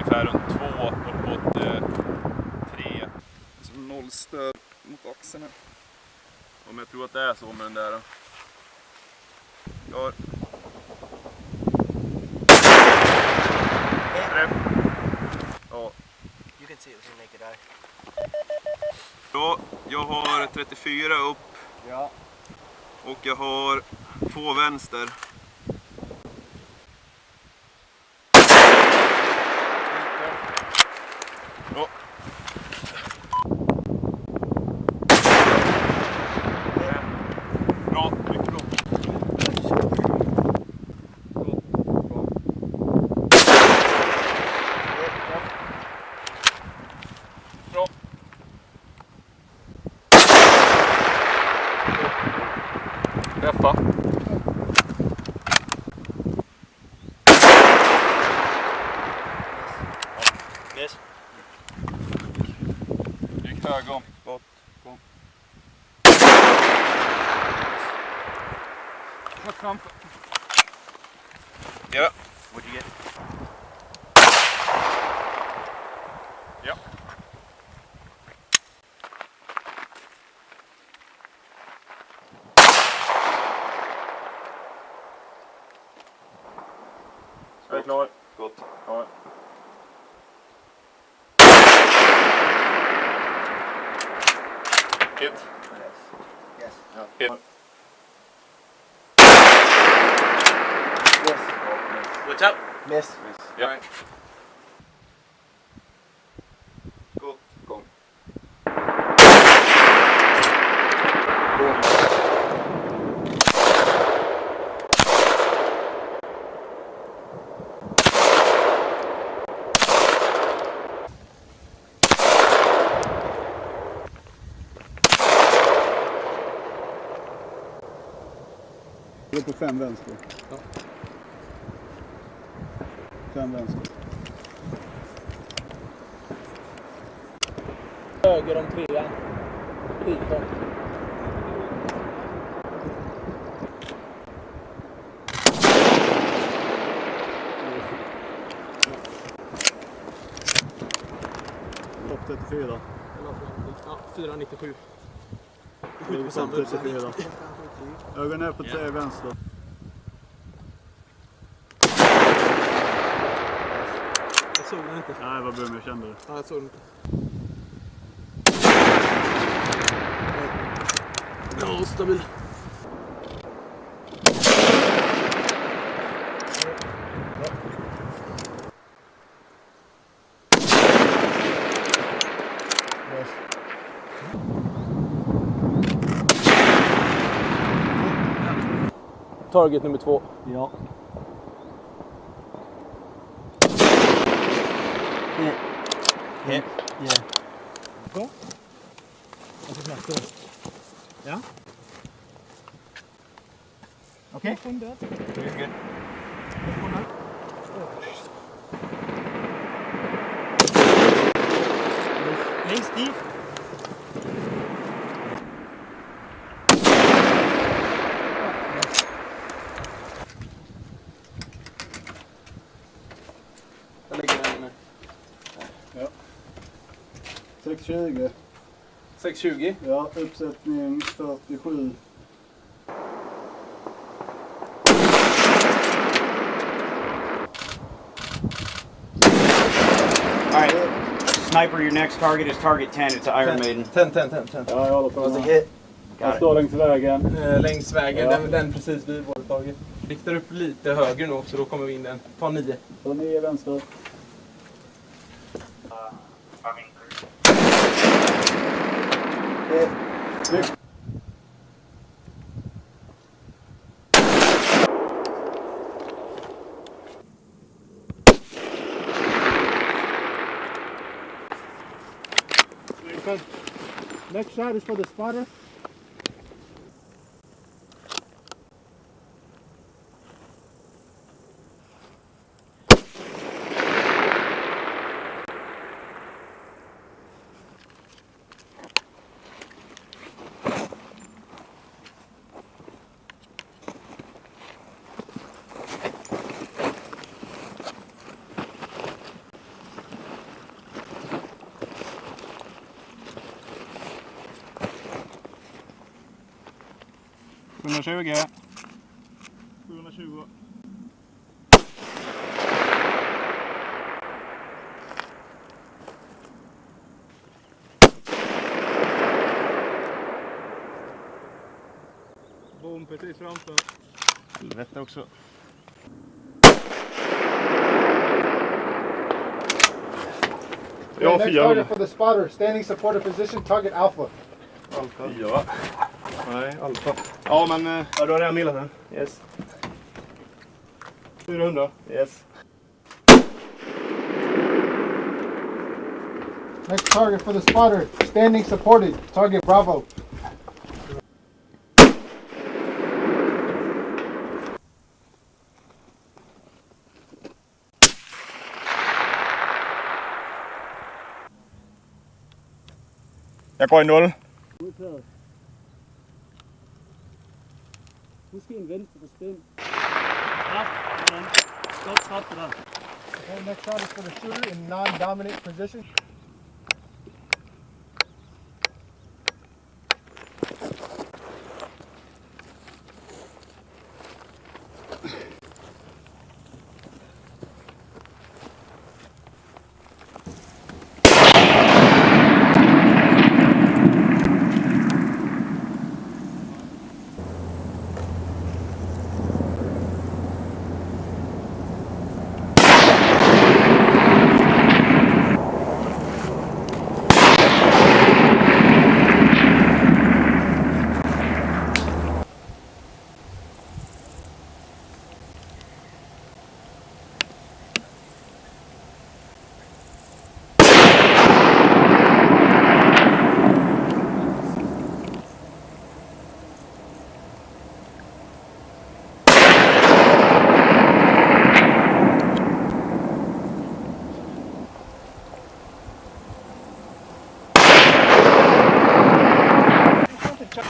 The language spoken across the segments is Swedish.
ungefär runt 2 uppåt 3. Som nollstöd mot axeln här. Om jag tror att det är så med den där då. Klar. Träff. Ja. You can see it with your naked eye. Ja, jag har 34 upp. Ja. Och jag har 2 vänster. Ja. Bra, mycket bra. Bra. Träffa. Yes. Gick högom. Gott. Kom. Kört framför. Ja. What'd you get? Ja. Jag är klar. Gott. Ja. Hit. Yes. Ja. Hit. Yes. What's up? Miss. Ja. Gott. Kom. Det är på 5 vänster. Ja. 5 vänster. Höger om 3an. 19. Lopp 34. Ja, 497. Lopp 34. Ögon är på 3 vänster. Jag såg den inte. Nej, vad bum, jag kände det. Ja, jag såg den inte. Ja, stabil. Target nummer 2. Ja. Hit. Ja. Så. Och så knäcker du. Ja. Okej. You're good. Hej Steve. Jag lägger den nu. Ja. 620. 620. Ja, uppsättning 47. Alright, sniper, your next target is target 10. It's an Iron Maiden. 10. Ja, jag håller på Was a med. hit. Jag står längs vägen. Längs vägen, Ja. den precis vid vårt taget. Riktar upp lite höger nu så då kommer vi in den. Ta 9. Så 9 vänster. Snyggt. Next shot is for the spotter. 720. 720. Bom precis framför. Helvete också. Ja, Next 400. target for the spotter. Standing supported position. Target Alpha. Alfa. Ja. Nej, alfa. Ja, men... Ja, du har redan millat den. Yes. 400. Yes. Next target for the spotter. Standing supported. Target Bravo. Jag går i 0. Måske en venstre for spænd. Stop trappe der. Okay, next shot is for the shooter in non-dominant position.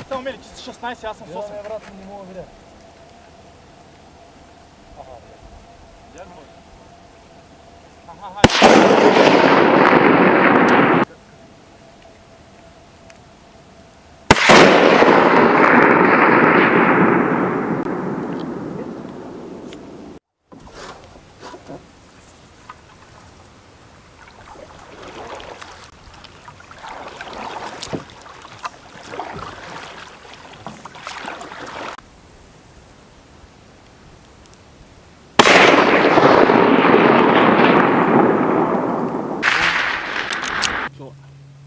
Samo meni 16, ja sam s 8. Ja, vratno ne mogu vidjeti.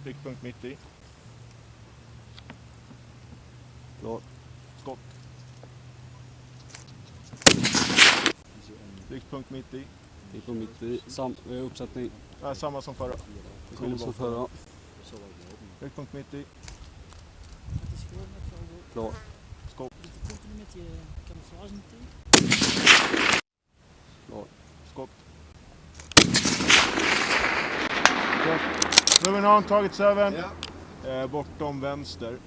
Riktpunkt mitt i. Klart. Skott. Riktpunkt mitt i. Det är mitt i. Uppsättning. Nej, samma som förra. Kommer som förra. Riktpunkt mitt i. Klart. Skott. Klart. Skott. Moving on, target 7. Bortom vänster.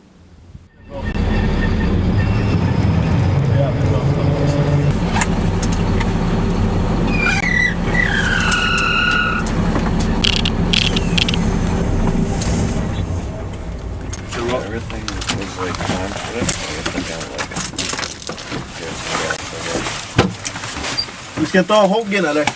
Everything was like confident. I guess I got like a... Du ska inte ha hoggen eller?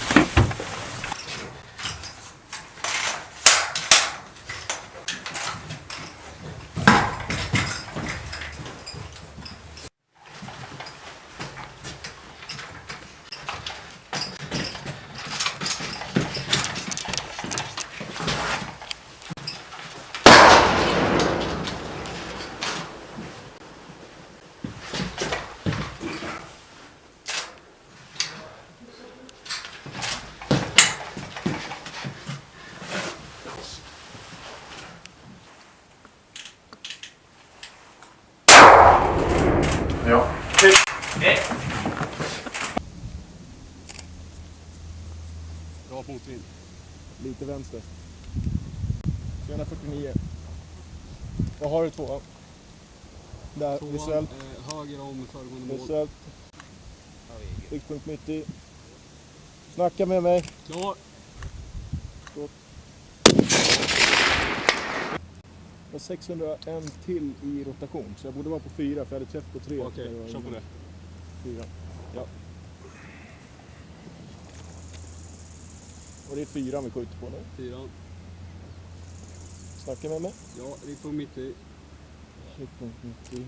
Ja. Bra motvind. Lite vänster. 349. Vad har du två? Där, visuellt. Höger om föregående mål. Visuellt. Riktpunkt mitt i. Snacka med mig. Klar. Skott. har 601 till i rotation. Så jag borde vara på 4 för jag hade träff på 3. Okej, kör på det. 4. Ja. Och det är 4 vi skjuter på nu. 4. Snacka med mig. Ja, det är på mitt i. Mitt i.